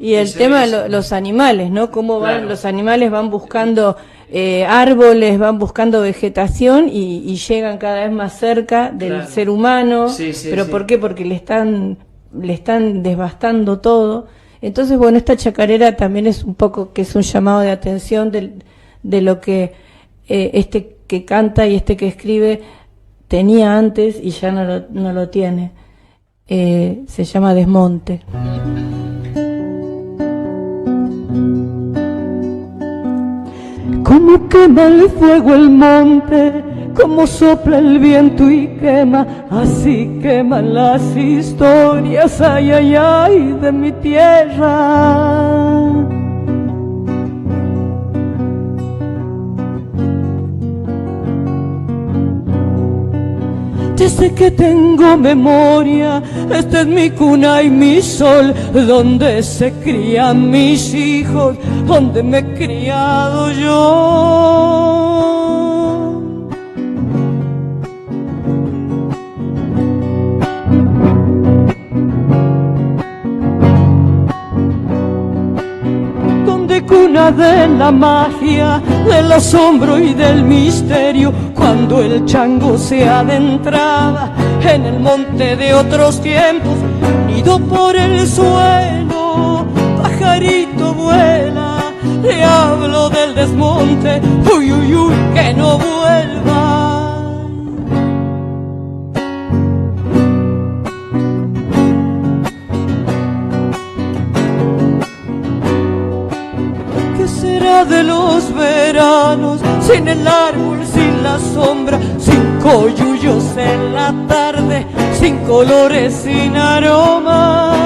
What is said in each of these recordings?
Y el tema de los animales, ¿no? Cómo van, los animales van buscando árboles, van buscando vegetación y llegan cada vez más cerca del ser humano. ¿Pero por qué? Porque le están devastando todo. Entonces, bueno, esta chacarera también es un poco que es un llamado de atención de lo que este que canta y este que escribe tenía antes y ya no lo tiene. Se llama Desmonte. Como quema el fuego el monte, como sopla el viento y quema, así queman las historias, ay, ay, ay, de mi tierra. Desde que tengo memoria, esta es mi cuna y mi sol, donde se crían mis hijos, donde me he criado yo. Donde cuna de la magia, del asombro y del misterio, cuando el chango se adentraba en el monte de otros tiempos, nido por el suelo, pajarito vuela, le hablo del desmonte, uy, uy, uy, que no vuelva. ¿Qué será de los veranos sin el árbol, sin la sombra, sin coyullos en la tarde, sin colores, sin aroma?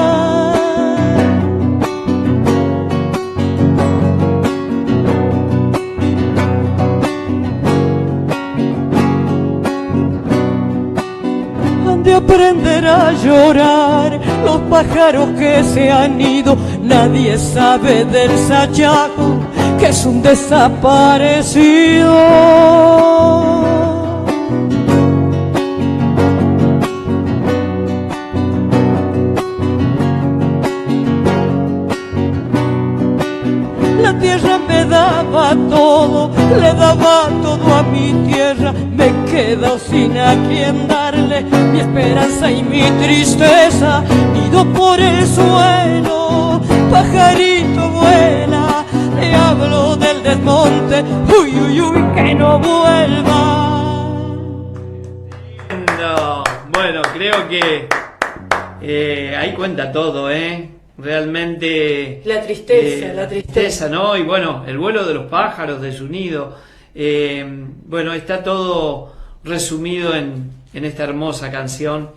Han de aprender a llorar los pájaros que se han ido, nadie sabe del sayaco, que es un desaparecido. La tierra me daba todo, le daba todo a mi tierra, me quedo sin a quien darle mi esperanza y mi tristeza, nido por el suelo, pajarito vuela, le hablo del desmonte, uy, uy, uy, que no vuelva. No, bueno, creo que ahí cuenta todo, realmente la tristeza, ¿no? Y bueno, el vuelo de los pájaros, de su nido, bueno, está todo resumido en esta hermosa canción